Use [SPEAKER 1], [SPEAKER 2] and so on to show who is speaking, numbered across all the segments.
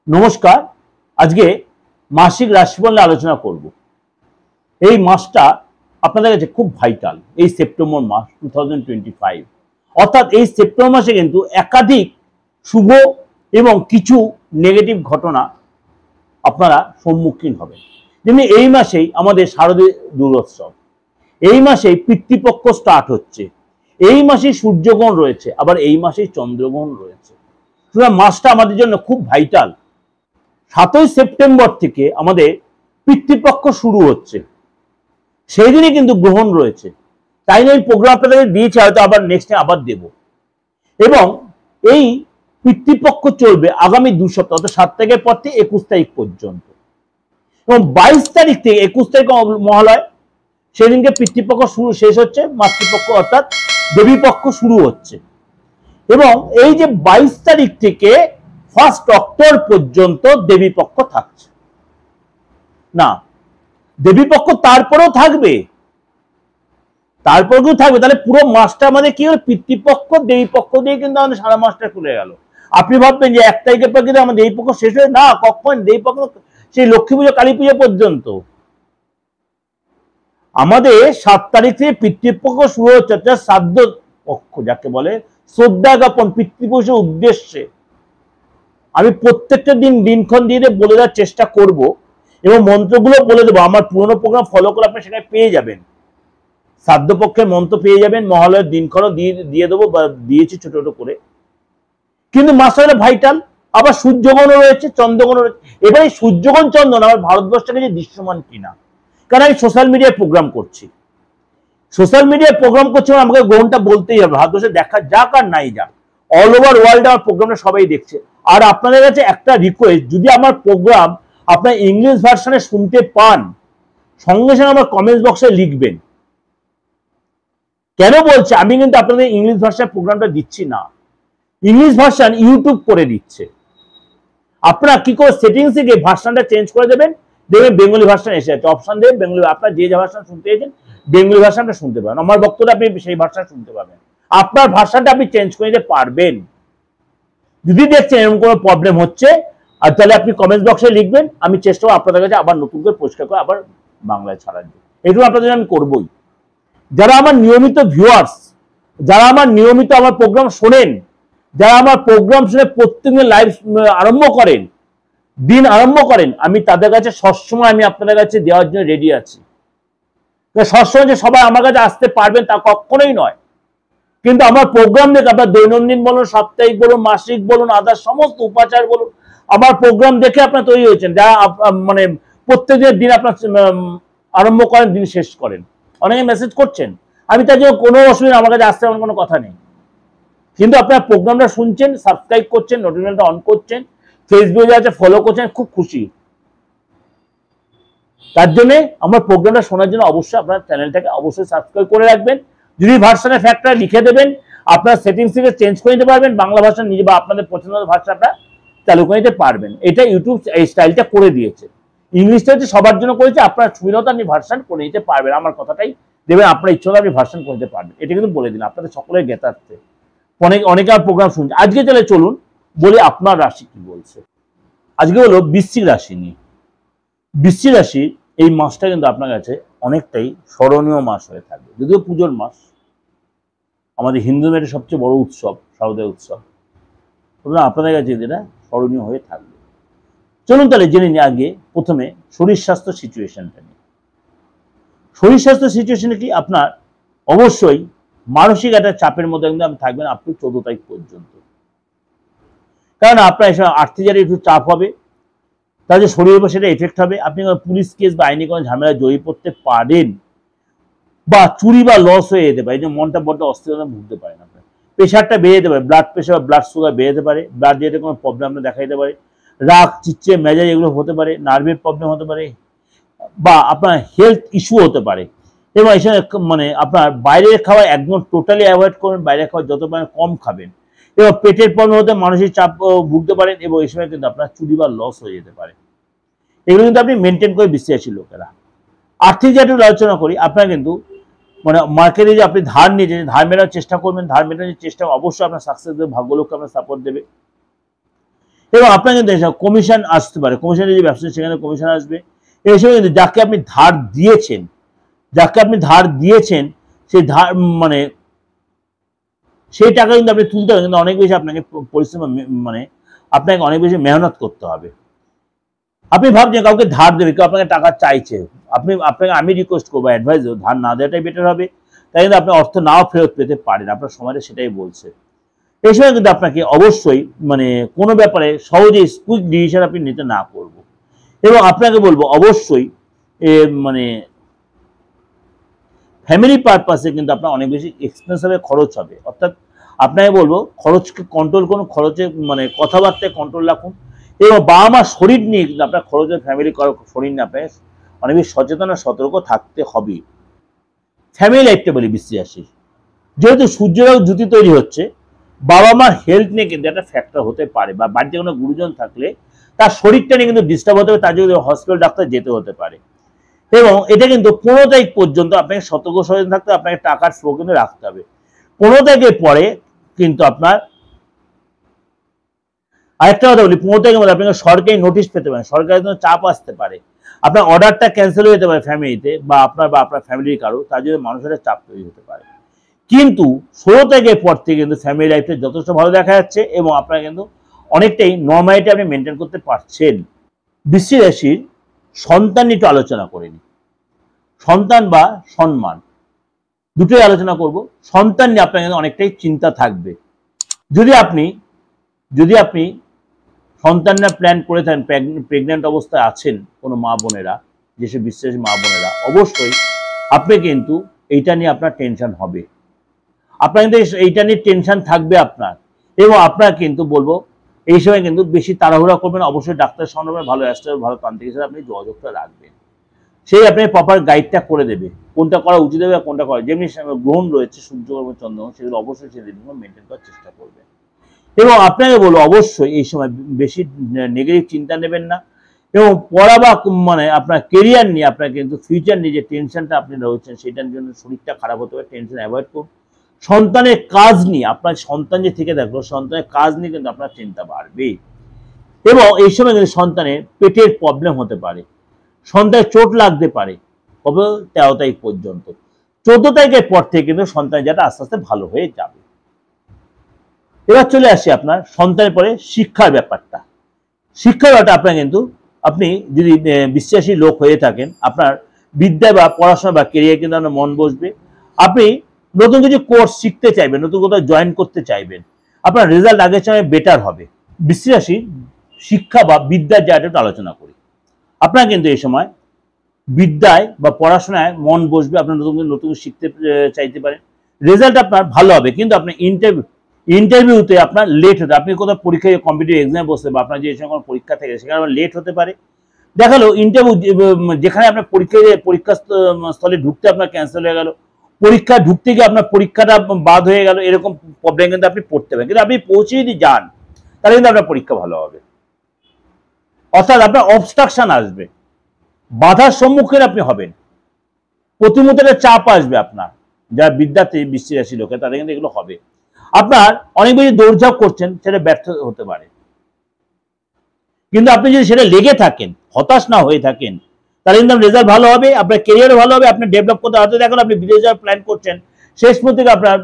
[SPEAKER 1] নমস্কার। আজকে মাসিক রাশিফল নিয়ে আলোচনা করব। এই মাসটা আপনাদের কাছে খুব ভাইটাল। এই সেপ্টেম্বর মাস 2025, অর্থাৎ এই সেপ্টেম্বর মাসে কিন্তু একাধিক শুভ এবং কিছু নেগেটিভ ঘটনা আপনারা সম্মুখীন হবেন। যেমনি এই মাসেই আমাদের শারদীয় দুর্গোৎসব, এই মাসেই পিতৃপক্ষ স্টার্ট হচ্ছে, এই মাসেই সূর্যগ্রহণ রয়েছে, আবার এই মাসেই চন্দ্রগ্রহণ রয়েছে। সুতরাং মাসটা আমাদের জন্য খুব ভাইটাল। 7ই সেপ্টেম্বর থেকে আমাদের পিতৃপক্ষ শুরু হচ্ছে, সেই দিনই কিন্তু গ্রহণ রয়েছে। তাই এই প্রোগ্রাম আপনাদের দিয়েছে, হয়তো আবার নেক্সট টাইম আবার দেব। এবং এই পিতৃপক্ষ চলবে আগামী 2 সপ্তাহ, অর্থাৎ 7 তারিখের পর থেকে 21 তারিখ পর্যন্ত। এবং 22 তারিখ থেকে 21 তারিখ মহালয়, সেদিনকে পিতৃপক্ষ শুরু, শেষ হচ্ছে মাতৃপক্ষ অর্থাৎ দেবীপক্ষ শুরু হচ্ছে। এবং এই যে 22 তারিখ থেকে 1 অক্টোবর পর্যন্ত দেবীপক্ষ থাকছে না। দেবীপক্ষ তারপরেও থাকবে, তারপরেও থাকবে। তাহলে পুরো মাসটা আমাদের কি হলো, পিতৃপক্ষ দেবীপক্ষ দিয়ে কিন্তু আমাদের সারা মাসটা খুলে গেল। আপনি ভাববেন যে 1 তারিখের পর কিন্তু আমাদের দেবীপক্ষ শেষ হয়ে, না, কখন দেবীপক্ষ সেই লক্ষ্মী পুজো কালী পুজো পর্যন্ত। আমাদের 7 তারিখ থেকে পিতৃপক্ষ শুরু হচ্ছে, শ্রাদ্ধ পক্ষ যাকে বলে, শ্রদ্ধা জ্ঞাপন পিতৃপুরুষের উদ্দেশ্যে। আমি প্রত্যেকটা দিনক্ষণ দিয়ে বলে দেওয়ার চেষ্টা করব এবং মন্ত্রগুলো বলে দেবো। আমার পুরোনো প্রোগ্রাম ফলো করে আপনি সেখানে পেয়ে যাবেন, শ্রাদ্ধপক্ষের মন্ত্র পেয়ে যাবেন, মহালয়ের দিনক্ষণও দিয়ে দেবো, বা দিয়েছি ছোট ছোট করে। কিন্তু মাসটা ভাইটাল, আবার সূর্যগ্রহণ রয়েছে, চন্দ্রগ্রহণ রয়েছে। এবার এই সূর্যগ্রহণ চন্দ্রগ্রহণ আমার ভারতবর্ষের কাছে দৃশ্যমান কিনা, কারণ আমি সোশ্যাল মিডিয়ায় প্রোগ্রাম করছি। সোশ্যাল মিডিয়ায় প্রোগ্রাম করছি, আমাকে গ্রহণটা বলতেই হবে। ভারতবর্ষে দেখা যাক আর নাই যাক, অল ওভার ওয়ার্ল্ডে আমার প্রোগ্রামটা সবাই দেখছে। আর আপনাদের কাছে একটা রিকোয়েস্ট, যদি আমার প্রোগ্রাম আপনার ইংলিশ ভার্সনে শুনতে পান, সঙ্গে সঙ্গে আমার কমেন্টস বক্সে লিখবেন। কেন বলছে, আমি কিন্তু আপনাদের ইংলিশ ভার্সনে প্রোগ্রামটা দিচ্ছি না, ইংলিশ ভার্সন ইউটিউব করে দিচ্ছে। আপনারা কি করে সেটিংসে গিয়ে ভার্সনটা চেঞ্জ করে দেবেন, দেখবেন বেঙ্গলি ভার্সন এসে যাচ্ছে, অপশন দেবেন বেঙ্গলি। আপনার যে ভার্সন শুনতে চাইছেন বেঙ্গলি ভার্সনটা শুনতে পাবেন, আমার বক্তব্য আপনি সেই ভার্সন শুনতে পাবেন। আপনার ভাষাটা আপনি চেঞ্জ করে দিতে পারবেন। যদি দেখছেন এরকম কোনো প্রবলেম হচ্ছে, আর তাহলে আপনি কমেন্ট বক্সে লিখবেন, আমি চেষ্টা করব আপনাদের কাছে আবার নতুন করে পরিষ্কার করে আবার বাংলায় ছাড়ার জন্য। এটুকু আপনাদের আমি করবই। যারা আমার নিয়মিত ভিউয়ার্স, যারা আমার নিয়মিত আমার প্রোগ্রাম শোনেন, যারা আমার প্রোগ্রাম শুনে প্রত্যেকদিন লাইভ আরম্ভ করেন, দিন আরম্ভ করেন, আমি তাদের কাছে সবসময় আমি আপনাদের কাছে দেওয়ার জন্য রেডি আছি। সবসময় যে সবাই আমার কাছে আসতে পারবেন তা কখনোই নয়, কিন্তু আমার প্রোগ্রাম দেখে আপনার দৈনন্দিন বলুন, সাপ্তাহিক বলুন, মাসিক বলুন, আদার সমস্ত উপাচার বলুন, আমার প্রোগ্রাম দেখে আপনার তৈরি হয়েছেন, যারা মানে প্রত্যেকের দিন আপনার আরম্ভ করেন, দিন শেষ করেন। অনেকে মেসেজ করছেন, আমি তার জন্য কোনো অসুবিধা, আমার কাছে আসতে আমার কোনো কথা নেই। কিন্তু আপনার প্রোগ্রামটা শুনছেন, সাবস্ক্রাইব করছেন, নোটিফিকেশনটা অন করছেন, ফেসবুকে আছে ফলো করছেন, খুব খুশি। তার জন্য আমার প্রোগ্রামটা শোনার জন্য অবশ্যই আপনার চ্যানেলটাকে অবশ্যই সাবস্ক্রাইব করে রাখবেন। যদি ভার্সনের ফ্যাক্টটা লিখে দেবেন, আপনার সেটিংস থেকে চেঞ্জ করে নিতে পারবেন, বাংলা ভাষা নিজে বা আপনাদের পছন্দের ভাষাটা চালু করে নিতে পারবেন। এটা ইউটিউব এই স্টাইলটা করে দিয়েছে। ইংলিশটা হচ্ছে সবার জন্য করেছে, আপনার সুবিধা আপনি ভার্সন করে নিতে পারবেন। আমার কথাটাই দেবেন, আপনার ইচ্ছা হলে আপনি ভার্সন করে নিতে পারবেন। এটা কিন্তু বলে দিন আপনাদের সকলের জ্ঞাতার্থে। অনেকে আমার প্রোগ্রাম শুনছে। আজকে তাহলে চলুন বলি আপনার রাশি কি বলছে। আজকে হলো বৃশ্চিক রাশি নিয়ে। বৃশ্চিক রাশি এই মাসটা কিন্তু আপনার কাছে অনেকটাই স্মরণীয় মাস হয়ে থাকবে। যদিও পুজোর মাস, আমাদের হিন্দু মেয়ের সবচেয়ে বড় উৎসব শারদীয় উৎসব, আপনাদের কাছে যেটা স্মরণীয় হয়ে থাকবে। চলুন তাহলে জেনে নিই আগে প্রথমে শরীর স্বাস্থ্য সিচুয়েশনটা নিয়ে। শরীর স্বাস্থ্য সিচুয়েশনে কি আপনার অবশ্যই মানসিক একটা চাপের মধ্যে কিন্তু আপনি থাকবেন আপনি 14 তারিখ পর্যন্ত। কারণ আপনার এসব আর্থিক একটু চাপ হবে, তাদের শরীরের উপর সেটা এফেক্ট হবে। আপনি পুলিশ কেস বা আইনি কোনো ঝামেলায় জড়িয়ে পড়তে পারেন, বা চুরি বা লস হয়ে যেতে পারে। যে মনটা বড্ড অস্থিরতা ভুগতে পারেন, আপনার প্রেশারটা বেড়ে যেতে পারে, ব্লাড প্রেশার বা ব্লাড সুগার বেড়ে যেতে পারে, ব্লাড যেতে কোনো প্রবলেম আপনার দেখা যেতে পারে, রাগ চিচ্চে মেজাজ এগুলো হতে পারে, নার্ভের প্রবলেম হতে পারে, বা আপনার হেলথ ইস্যু হতে পারে। এবং এসব মানে আপনার বাইরের খাবার একদম টোটালি অ্যাভয়েড করবেন, বাইরের খাবার যত পারেন কম খাবেন। এবং পেটের প্রবলেম হতে মানসিক চাপ ভুগতে পারেন, এবং এই সময় কিন্তু আপনার চুরি বা লস হয়ে যেতে পারে। এগুলো কিন্তু আপনি মেনটেন করে বিশ্বাসী লোকেরা। আর্থিক যে একটু আলোচনা করি, আপনার কিন্তু মানে মার্কেটে যে আপনি ধার নিয়েছেন, ধার মেটানোর চেষ্টা করবেন, ধার মেটানোর চেষ্টা অবশ্যই আপনার সাকসেস দেবে, ভাগ্যলোককে আপনার সাপোর্ট দেবে। এবং আপনার কিন্তু কমিশন আসতে পারে, কমিশনের যে ব্যবসা সেখানে কমিশন আসবে। এই সময় কিন্তু যাকে আপনি ধার দিয়েছেন সেই ধার মানে সেই টাকা কিন্তু আপনি তুলতে হবে, কিন্তু অনেক বেশি আপনাকে পরিশ্রম মানে আপনাকে অনেক বেশি মেহনত করতে হবে। আপনি ভাবছেন কাউকে ধার দেবে, কেউ আপনাকে টাকা চাইছে, আপনাকে আমি রিকোয়েস্ট করবো, অ্যাডভাইস দেবো, ধার না দেওয়াটাই বেটার হবে। তাই কিন্তু আপনি অর্থ নাও ফেরত পেতে পারেন, আপনার সময়টা সেটাই বলছে। এই সময় কিন্তু আপনাকে অবশ্যই মানে কোনো ব্যাপারে সহজেই কুইক ডিসিশন আপনি নিতে না করবো। এবং আপনাকে বলবো অবশ্যই মানে ফ্যামিলি পারপাসে কিন্তু আপনার অনেক বেশি এক্সপেন্সিভে খরচ হবে। অর্থাৎ আপনাকে বলবো খরচকে কন্ট্রোল করুন, খরচে মানে কথাবার্তায় কন্ট্রোল রাখুন। এবং বাবা মার শরীর নিয়ে কিন্তু আপনার খরচের ফ্যামিলি শরীর নিয়ে আপনাকে অনেক বেশি সচেতন আর সতর্ক থাকতে হবে। ফ্যামিলি লাইফটা বলি বৃশ্চিক রাশি, যেহেতু সূর্যরাও জুতি তৈরি হচ্ছে, বাবা মার হেলথ নিয়ে কিন্তু একটা ফ্যাক্টর হতে পারে, বা বাড়িতে কোনো গুরুজন থাকলে তার শরীরটা নিয়ে কিন্তু ডিস্টার্ব হতে পারে, তার জন্য হসপিটাল ডাক্তার যেতে হতে পারে। এবং এটা কিন্তু 15 তারিখ পর্যন্ত আপনাকে সতর্ক সচেতন থাকতে হবে, আপনাকে টাকার ফ্লো কিন্তু রাখতে হবে। 15 তারিখের পরে কিন্তু আপনার আরেকটা কথা বলি, 15 তারিখের মধ্যে আপনাকে সরকারি নোটিশ পেতে পারেন, সরকারের জন্য চাপ আসতে পারে, আপনার অর্ডারটা ক্যান্সেল হয়ে যেতে পারে ফ্যামিলিতে, বা আপনার ফ্যামিলির কারো, তার জন্য মানুষের চাপ তৈরি হতে পারে। কিন্তু 16 তারিখের পর থেকে কিন্তু ফ্যামিলি লাইফটা যথেষ্ট ভালো দেখা যাচ্ছে, এবং আপনারা কিন্তু অনেকটাই নর্মালিটি আপনি মেনটেন করতে পারছেন। বৃশ্চিক রাশির সন্তান নিয়ে একটু আলোচনা করে নিই। সন্তান বা সম্মান দুটোই আলোচনা করব। সন্তান নিয়ে আপনার কিন্তু অনেকটাই চিন্তা থাকবে। যদি আপনি সন্তান নেওয়ার প্ল্যান করে থাকেন, প্রেগনেন্ট অবস্থায় আছেন কোনো মা বোনেরা, যেসব বিশ্বাসী মা বোনেরা, অবশ্যই আপনি কিন্তু এইটা নিয়ে আপনার টেনশন হবে, আপনার কিন্তু এইটা নিয়ে টেনশন থাকবে আপনার। এবং আপনার কিন্তু বলবো এই সময় কিন্তু বেশি তাড়াহুড়া করবেন, অবশ্যই ডাক্তার সন্ধানে ভালো অ্যাস্ট্রো ভালো তান্ত্রিক হিসেবে আপনি যোগাযোগটা রাখবেন, সেই আপনি প্রপার গাইডটা করে দেবে কোনটা করা উচিত হবে কোনটা করা। যেমনি গ্রহণ রয়েছে সূর্য এবং চন্দ্র, সেগুলো অবশ্যই সেদিন মেনটেন করার চেষ্টা করবেন। এবং আপনাকে বলবো অবশ্যই এই সময় বেশি নেগেটিভ চিন্তা নেবেন না, এবং পড়া বা মানে আপনার কেরিয়ার নিয়ে আপনার কিন্তু ফিউচার নিয়ে যে টেনশনটা আপনি রয়েছেন সেটার জন্য শরীরটা খারাপ হতে পারে, টেনশন অ্যাভয়েড করুন। সন্তানের কাজ নিয়ে, আপনার সন্তান যে থেকে থাকলো, সন্তানের কাজ নিয়ে কিন্তু আপনার চিন্তা বাড়বে। এবং এই সময় কিন্তু সন্তানের পেটের প্রবলেম হতে পারে, সন্তানের চোট লাগতে পারে, কবে 13 তারিখ পর্যন্ত। 14 তারিখের পর থেকে কিন্তু সন্তানের যেটা আস্তে আস্তে ভালো হয়ে যাবে। এবার চলে আসি আপনার সন্তানের পরে শিক্ষার ব্যাপারটা। শিক্ষার ব্যাপারটা আপনার কিন্তু আপনি যদি বিশ্বাসী লোক হয়ে থাকেন, আপনার বিদ্যা বা পড়াশোনা বা কেরিয়ার কিন্তু আপনার মন বসবে, আপনি নতুন কিছু কোর্স শিখতে চাইবেন, নতুন কোথাও জয়েন করতে চাইবেন, আপনার রেজাল্ট আগের সময় বেটার হবে। বৃশ্চিক রাশি শিক্ষা বা বিদ্যার জায়গাটা আলোচনা করি। আপনার কিন্তু এই সময় বিদ্যায় বা পড়াশোনায় মন বসবে, আপনার নতুন শিখতে চাইতে পারেন, রেজাল্ট আপনার ভালো হবে। কিন্তু আপনি ইন্টারভিউতে আপনার লেট হতে, আপনি কোথাও পরীক্ষায় কম্পিটিটিভ এক্সামে বসতে বা আপনার যে সময় পরীক্ষা থেকে সেখানে আপনার লেট হতে পারে। দেখালো ইন্টারভিউ যেখানে আপনার পরীক্ষা স্থলে ঢুকতে আপনার ক্যান্সেল হয়ে গেল, পরীক্ষা ঢুকতে গিয়ে আপনার পরীক্ষাটা বাদ হয়ে গেল, এরকম প্রবলেম কিন্তু আপনি পড়তে পারেন। কিন্তু আপনি পৌঁছে যদি যান তাহলে কিন্তু আপনার পরীক্ষা ভালো হবে। অর্থাৎ আপনার অবস্ট্রাকশন আসবে, বাধার সম্মুখীন আপনি হবেন, প্রতিমুহূর্তে চাপ আসবে আপনার। যারা বিদ্যার্থী বৃশ্চিক রাশি লোকে তাদের কিন্তু এগুলো হবে। আপনার অনেক বেশি দৌড়ঝাঁপ করছেন, সেটা ব্যর্থ হতে পারে। কিন্তু আপনি যদি সেটা লেগে থাকেন, হতাশ না হয়ে থাকেন, তাহলে কিন্তু রেজাল্ট ভালো হবে, আপনার কেরিয়ারও ভালো হবে, আপনি ডেভেলপ করতে হয়তো দেখুন আপনি বিদেশ যাওয়ার প্ল্যান করছেন, শেষ পর্যন্ত আপনার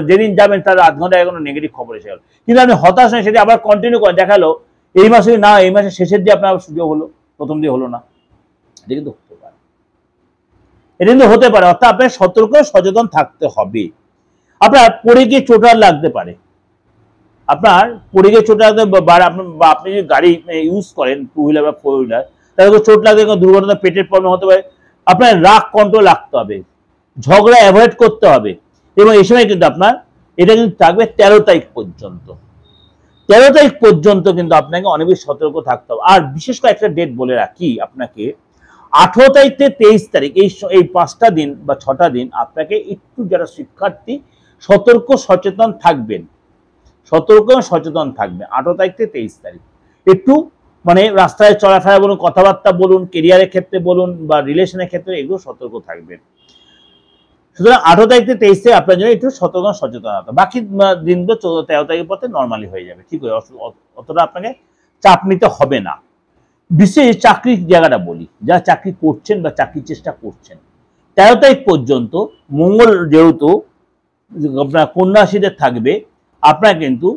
[SPEAKER 1] যেদিন যাবেন তার আধ ঘন্টায় কোনো নেগেটিভ খবর এসে গেল, কিন্তু আপনি হতাশ নয়, সেটা আবার কন্টিনিউ করেন, দেখালো এই মাসে না, এই মাসের শেষের দিয়ে আপনার সুযোগ হলো, প্রথম দিয়ে হলো না। এটা কিন্তু হতে পারে, এটা কিন্তু হতে পারে। অর্থাৎ আপনার সতর্ক সচেতন থাকতে হবে। আপনার পড়ে গিয়ে চোটার লাগতে পারে, আপনার পড়ে গিয়ে চোট লাগতে বা আপনি যদি গাড়ি ইউজ করেন, 2 হুইলার বা 4 হুইলার, তাহলে চোট লাগতে দুর্ঘটনা, পেটের প্রবলেম হতে পারে। আপনার রাগ কন্ট্রোল রাখতে হবে, ঝগড়া অ্যাভয়েড করতে হবে। এবং এই সময় কিন্তু আপনার এটা কিন্তু থাকবে 13 তারিখ পর্যন্ত। 13 তারিখ পর্যন্ত কিন্তু আপনাকে অনেক বেশি সতর্ক থাকতে হবে। আর বিশেষ করে একটা ডেট বলে রাখি আপনাকে, 18 তারিখ থেকে 23 তারিখ, এই 5টা দিন বা 6টা দিন আপনাকে একটু, যারা শিক্ষার্থী, সতর্ক সচেতন থাকবেন, 18 তারিখ থেকে 23 তারিখ একটু মানে রাস্তায় চলাফেরা বলুন, কথাবার্তা বলুন, কেরিয়ারের ক্ষেত্রে বলুন বা রিলেশনের ক্ষেত্রে, এগুলো সতর্ক থাকবেন। সুতরাং 18 তারিখ থেকে 23 তারিখ আপনার জন্য একটু সতর্ক সচেতনতা। বাকি দিনগুলো 13 তারিখের পথে নর্মালি হয়ে যাবে, ঠিক আছে, অতটা আপনাকে চাপ নিতে হবে না। বিশেষ চাকরির জায়গাটা বলি, যারা চাকরি করছেন বা চাকরির চেষ্টা করছেন, 13 তারিখ পর্যন্ত মঙ্গল যেহেতু আপনার কন্যা রাশিতে থাকবে, আপনার কিন্তু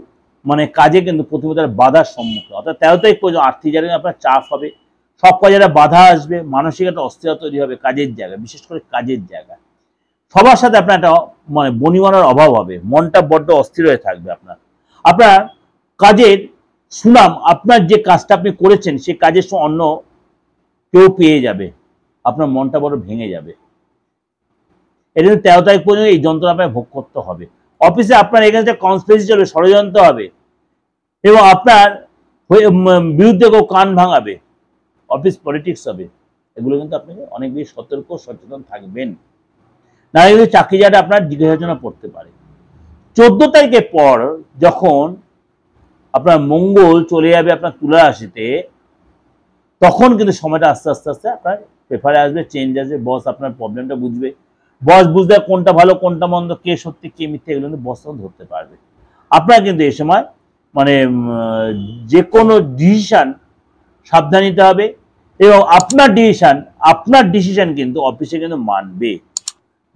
[SPEAKER 1] মানে কাজে কিন্তু প্রথমত বাধার সম্মুখীন, অর্থাৎ 13 তারিখ পর্যন্ত আর্থিক জায়গায় আপনার চাপ হবে, সব কাজে একটা বাধা আসবে, মানসিক একটা অস্থিরতা তৈরি হবে কাজের জায়গায়, বিশেষ করে কাজের জায়গায় সবার সাথে আপনার একটা মানে বনিবনার অভাব হবে, মনটা বড্ড অস্থির হয়ে থাকবে। আপনার কাজের সুনাম, আপনার যে কাজটা আপনি করেছেন সেই কাজের অন্য কেউ পেয়ে যাবে, আপনার মনটা বড় ভেঙে যাবে। এটা 13 তারিখ পর্যন্ত এই যন্ত্রণা আপনার ভোগ করতে হবে। অফিসে আপনার এখানে যে কনস্পিরেসি চলবে, ষড়যন্ত্র হবে এবং আপনার বিরুদ্ধে কেউ কান ভাঙাবে, অফিস পলিটিক্স হবে, এগুলো কিন্তু আপনি অনেক বেশি সতর্ক সচেতন থাকবেন, না হলে চাকরি জায়গাটা আপনার জিজ্ঞাসা পড়তে পারে। 14 তারিখের পর যখন আপনার মঙ্গল চলে যাবে আপনার তুলা রাশিতে, তখন কিন্তু সময়টা আস্তে আস্তে আস্তে আপনার পেপারে আসবে, চেঞ্জ আসবে, বস আপনার প্রবলেমটা বুঝবে, বস বুঝতে কোনটা ভালো কোনটা মন্দ, কে সত্যি কে মিথ্যে, এগুলো কিন্তু বস তখন ধরতে পারবে। আপনার কিন্তু এই সময় মানে যে কোনো ডিসিশন সাবধান নিতে হবে এবং আপনার ডিসিশন কিন্তু অফিসে কিন্তু মানবে।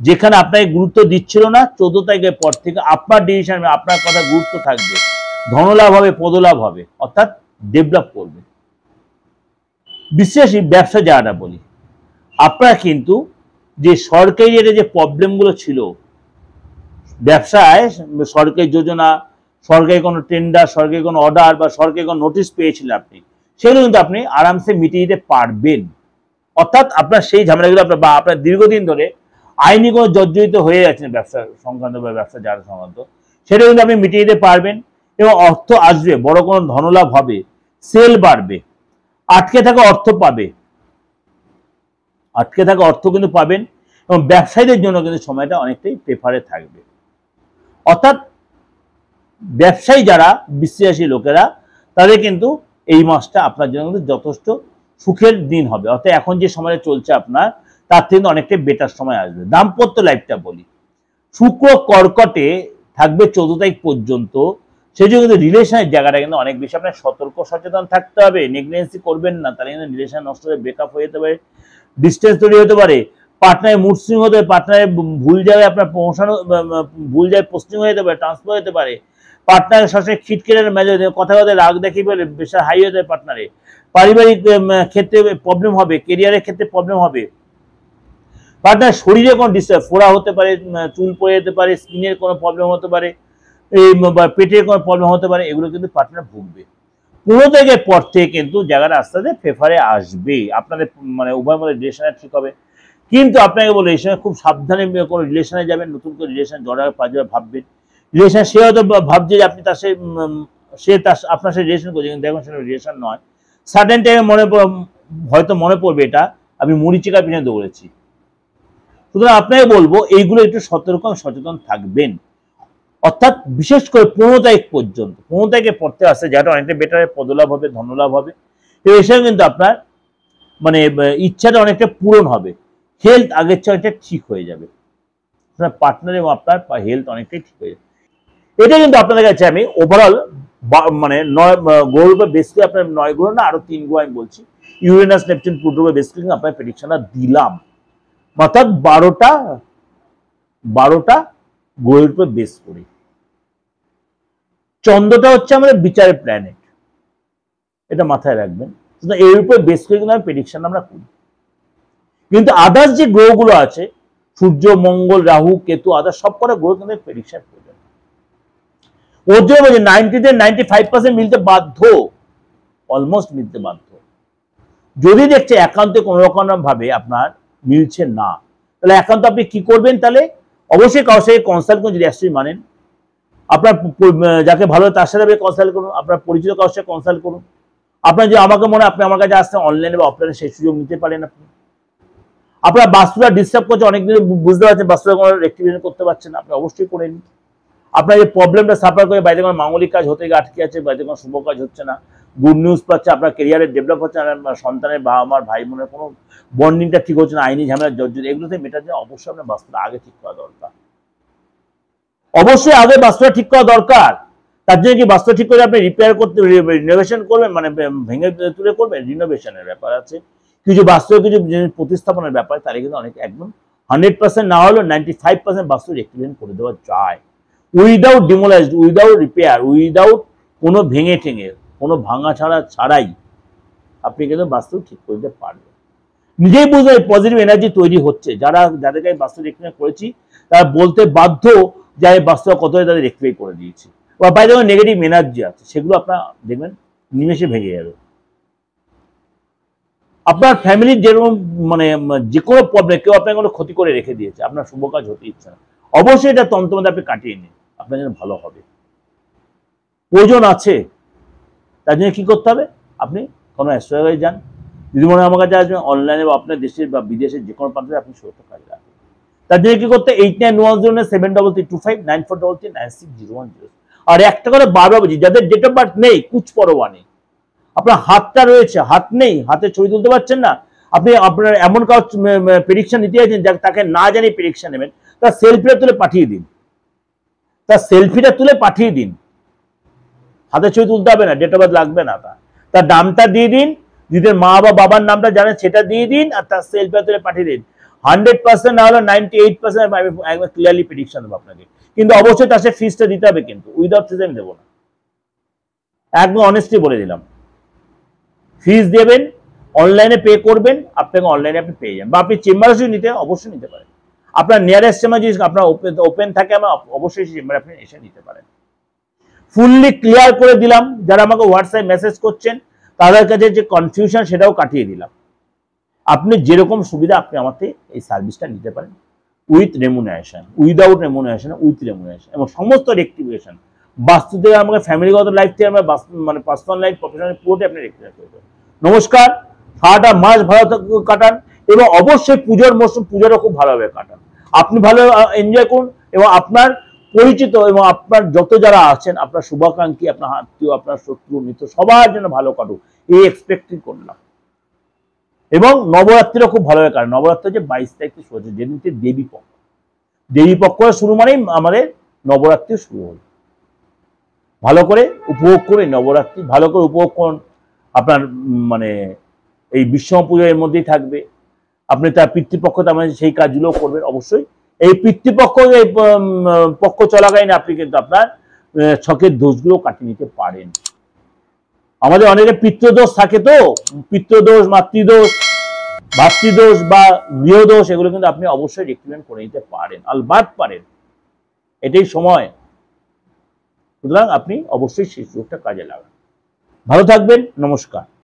[SPEAKER 1] যেখানে আপনাকে গুরুত্ব দিচ্ছিল না, 14 তারিখের পর থেকে আপনার ডিসিশন, আপনার কথা গুরুত্ব থাকবে, ধনলাভ হবে, পদলাভ হবে, অর্থাৎ ডেভেলপ করবে। বিশেষ ব্যবসা জায়গাটা বলি, আপনার কিন্তু যে সরকারি যে প্রবলেমগুলো ছিল ব্যবসায়, সরকারি যোজনা, সরকারি কোনো টেন্ডার, সরকারি কোনো অর্ডার বা সরকারি কোনো নোটিশ পেয়েছিলেন আপনি, সেগুলো কিন্তু আপনি আরামসে মিটিয়ে দিতে পারবেন। অর্থাৎ আপনার সেই ঝামেলাগুলো বা আপনার দীর্ঘদিন ধরে আইনি কোনো জর্জরিত হয়ে যাচ্ছেন ব্যবসা সংক্রান্ত বা ব্যবসা যারা সংক্রান্ত, সেটা কিন্তু আপনি মিটিয়ে দিতে পারবেন এবং অর্থ আসবে, বড় কোনো ধনলাভ হবে, সেল বাড়বে, আটকে থাকা অর্থ পাবে, আটকে থাকা অর্থ কিন্তু পাবেন এবং ব্যবসায়ীদের জন্য কিন্তু সময়টা অনেকটাই প্রেফারে থাকবে। অর্থাৎ ব্যবসায়ী যারা বিশ্বাসী লোকেরা, তাদের কিন্তু এই মাসটা আপনার জন্য কিন্তু যথেষ্ট সুখের দিন হবে। অর্থাৎ এখন যে সময় চলছে আপনার, তার থেকে অনেকটাই বেটার সময় আসবে। দাম্পত্য লাইফটা বলি, শুক্র কর্কটে থাকবে 14 তারিখ পর্যন্ত, সেই জন্য কিন্তু রিলেশনের জায়গাটা কিন্তু অনেক বেশি আপনার সতর্ক সচেতন থাকতে হবে। নেগলিজেন্সি করবেন না, তাহলে কিন্তু রিলেশন নষ্ট হয়ে ব্রেকআপ হয়ে যেতে পারে, ডিস্টেন্স তৈরি হতে পারে, পার্টনারের মুড সুইং হতে পারে, পার্টনারের ভুল জায়গায় আপনার পৌঁছানো, ভুল জায়গায় পোস্টিং হয়ে যেতে পারে, ট্রান্সফার হতে পারে, পার্টনারের সাথে খিটখিটের মেজাজ, কথা কথা রাগ দেখিয়ে বলে প্রেশার হাই হতে পারে পার্টনারে, পারিবারিক ক্ষেত্রে প্রবলেম হবে, কেরিয়ারের ক্ষেত্রে প্রবলেম হবে, পার্টনার শরীরে কোনো ডিস্টার্ব, ফোড়া হতে পারে, চুল পড়ে যেতে পারে, স্কিনের কোনো প্রবলেম হতে পারে, এই পেটের কোনো প্রবলেম হতে পারে, এগুলো কিন্তু পার্টনার ভুগবে। 15 তারিখের পর থেকে কিন্তু জায়গাটা আস্তে আস্তে ফেভারে আসবে, আপনাদের মানে উভয় মধ্যে রিলেশনটা ঠিক হবে। কিন্তু আপনাকে বলে এই সময় খুব সাবধানে কোনো রিলেশনে যাবেন, নতুন করে রিলেশন জড়ার পাঁচবার ভাববেন। রিলেশন সে হয়তো ভাবছে যে আপনি তার সে আপনার সাথে রিলেশন করছে, কিন্তু দেখুন সেটা রিলেশন নয়। সার্টেন টাইমে হয়তো মনে পড়বে এটা আমি মরিচিকার পিছনে দৌড়েছি। সুতরাং আপনাকে বলবো এইগুলো একটু সতর্ক সচেতন থাকবেন। অর্থাৎ বিশেষ করে 15 তারিখ পর্যন্ত, 15 তারিখের পর থেকে আসছে যাটা অনেকটা বেটার, পদলাভ হবে, ধনলাভ হবে, এবং এসব কিন্তু আপনার মানে ইচ্ছাটা অনেকটা পূরণ হবে। হেলথ আগের চেয়ে অনেকটা ঠিক হয়ে যাবে, আপনার পার্টনার এবং আপনার হেলথ অনেকটাই ঠিক হয়ে যাবে। এটা কিন্তু আপনাদের কাছে আমি ওভারঅল মানে 9 গ্রহের উপর বেস করে, আপনার 9 গ্রহ না আরো 3 গ্রহ আমি বলছি, ইউরেনাস, নেপচুন, প্লুটোর উপর বেস করে আপনার প্রেডিকশনটা দিলাম। অর্থাৎ 12টা গ্রহের উপর বেস করে। চন্দ্রটা হচ্ছে আমাদের বিচারের প্ল্যানেট, এটা মাথায় রাখবেন। এর উপর বেস করে কিন্তু আমি প্রেডিকশন আমরা করি। কিন্তু আদার্স যে গ্রহগুলো আছে, সূর্য, মঙ্গল, রাহু, কেতু, আদার্স সব কটা গ্রহ কিন্তু প্রেডিকশন করবেন। ওর জন্য বলছি 95% মিলতে বাধ্য, অলমোস্ট মিলতে বাধ্য। যদি দেখছে একান্তে কোনো রকম ভাবে আপনার মিলছে না, তাহলে একান্ত আপনি কি করবেন? তাহলে অবশ্যই কারোর সাথে কনসাল্ট করুন, যদি অ্যাস্ট্রোলজি মানেন। আপনার যাকে ভালো তার সাথে কনসাল্ট করুন, আপনার পরিচিত কারোর সাথে কনসাল্ট করুন। আপনার যে আমাকে মনে হয় আপনি আমার কাছে আসতে অনলাইনে বা অফলাইনে সেই সুযোগ নিতে পারেন। আপনার বাস্তুটা ডিস্টার্ব করছে, অনেকদিন বুঝতে পারছেন বাস্তুটা কোনো রেক্টিফিকেশন করতে পারছেন না, আপনি অবশ্যই করে নিন। আপনার যে প্রবলেমটা সাফার করে বাড়িতে কোনো মাঙ্গলিক কাজ হতে গিয়ে আটকে আছে, বাড়িতে কোনো শুভ কাজ হচ্ছে না, গুড নিউজ পাচ্ছে, আপনার কেরিয়ারে ডেভেলপ হচ্ছে না, সন্তানের বাবা মার ভাই বোনের কোনো বন্ডিংটা ঠিক হচ্ছে না, আইনি ঝামেলা জর্জরিত, এগুলোতে মেটার জন্য অবশ্যই আপনার বাস্তুটা আগে ঠিক করা দরকার। অবশ্যই আগে বাস্তুটা ঠিক করা দরকার। তার জন্য কি বাস্তু ঠিক করে আপনি রিপেয়ার করতে রিনোভেশন করবেন, মানে ভেঙে তুলে করবেন, রিনোভেশনের ব্যাপার আছে, কিছু বাস্তু কিছু প্রতিস্থাপনের ব্যাপার, তাহলে কিন্তু অনেক একদম 100% না হলেও 95% বাস্তু রেক্টিফিকেশন করে দেওয়া যায়, উইদাউট ডিমোলাইজড, উইদাউট রিপেয়ার, উইদাউট কোনো ভেঙে ঠেঙে, কোনো ভাঙা ছাড়াই আপনি কিন্তু বাস্তু ঠিক করে দিতে পারবেন। নিজেই বুঝবে পজিটিভ এনার্জি তৈরি হচ্ছে, যাদেরকে আমি বাস্তু রেক্টিফাই করেছি তারা বলতে বাধ্য যে আমি বাস্তু কতটা তাদের রেক্টিফাই করে দিয়েছি। বা বাইরে যখন নেগেটিভ এনার্জি আছে সেগুলো আপনার দেখবেন নিমেষে ভেঙে যাবে। আপনার ফ্যামিলির যেরকম মানে যে কোনো প্রবলেম, কেউ আপনাকে কোনো ক্ষতি করে রেখে দিয়েছে, আপনার শুভ কাজ হতে ইচ্ছে না, অবশ্যই এটা তন্ত্রমধ্যে আপনি কাটিয়ে নিন, আপনার জন্য ভালো হবে। প্রয়োজন আছে, তার জন্য কি করতে হবে, আপনি কোনো অ্যাস্ট্রোলজারে যান, যদি মনে হয় আমার কাছে আসবেন, অনলাইনে বা আপনার দেশের বা বিদেশের যে কোনো প্রান্তে আপনি সুরক্ষা কাজে রাখবেন। তার জন্য কি করতে 8910732594396010। আর একটা করে বারবার বলছি, যাদের ডেট অফ বার্থ নেই কুছ পরোয়া নেই, আপনার হাতটা রয়েছে, হাত নেই, হাতে ছবি তুলতে পারছেন না, আপনি আপনার এমন কাউ প্রেডিকশন নিতে চাইছেন তাকে না জানিয়ে প্রেডিকশন নেবেন, তার সেলফিটা তুলে পাঠিয়ে দিন, হাতে ছবি তুলতে হবে না, ডেট অফ বার্থ লাগবে না, তার নামটা দিয়ে দিন, যদি মা বা বাবার নামটা জানেন সেটা দিয়ে দিন, আর তার সেলফিটা তুলে পাঠিয়ে দিন। 100% না হলে 98% আমি একদম ক্লিয়ারলি প্রেডিকশন দেবো আপনাকে, কিন্তু অবশ্যই তার সাথে ফিসটা দিতে হবে, কিন্তু উইদাউট ফিস আমি দেবো না, একদম অনেস্টলি বলে দিলাম। ফিস দেবেন, অনলাইনে পে করবেন, আপনাকে অনলাইনে আপনি পেয়ে যাবেন, বা আপনি চেম্বারে অবশ্যই নিতে পারেন, আপনার নিয়ারেস্ট চেম্বার যদি আপনার ওপেন থাকে আমার অবশ্যই চেম্বারে আপনি এসে নিতে পারেন। ফুললি ক্লিয়ার করে দিলাম, যারা আমাকে হোয়াটসঅ্যাপ মেসেজ করছেন তাদের কাছে যে কনফিউশন সেটাও কাটিয়ে দিলাম। আপনি যেরকম সুবিধা আপনি আমার থেকে এই সার্ভিসটা নিতে পারেন, with remuneration, without remuneration, with remuneration, এবং সমস্ত রেক্টিফিকেশন বাস্তু থেকে আমাকে ফ্যামিলিগত লাইফ থেকে আমরা মানে পার্সোনাল লাইফ, প্রফেশনাল পুরোটাই আপনি রেক্টিফাই করবেন। নমস্কার, সারাটা মাস ভালো কাটান, এবং অবশ্যই পুজোর মৌসুম, পুজোরও খুব ভালোভাবে কাটান, আপনি ভালো এনজয় করুন, এবং আপনার পরিচিত এবং আপনার যত যারা আছেন, আপনার শুভাকাঙ্ক্ষী, আপনার আত্মীয়, আপনার শত্রু মিত্র সবার জন্য ভালো কাটুক এই এক্সপেক্টিং করলাম। এবং নবরাত্রিও খুব ভালোভাবে কাটে, নবরাত্রি হচ্ছে 22 তারিখ থেকে শুরু হচ্ছে, যেদিনকে দেবী পক্ষ শুরু মানেই আমাদের নবরাত্রি শুরু হল। ভালো করে উপভোগ করে নবরাত্রি ভালো করে উপভোগ করুন, আপনার মানে এই বিশ্বকর্মা পুজো এর মধ্যেই থাকবে, আপনি তার পিতৃপক্ষ তার মানে সেই কাজগুলো করবেন। অবশ্যই এই পিতৃপক্ষ পক্ষ চলাকালীন আপনি কিন্তু আপনার ছকের দোষগুলো কাটিয়ে নিতে পারেন। আমাদের অনেকে পিতৃদোষ থাকে, তো পিতৃদোষ, মাতৃদোষ, ভাতৃদোষ বা গৃহদোষ, এগুলো কিন্তু আপনি অবশ্যই রেক্টিফাই করে নিতে পারেন, আলবাত পারেন, এটাই সময়। সুতরাং আপনি অবশ্যই সেই সুযোগটা কাজে লাগান। ভালো থাকবেন, নমস্কার।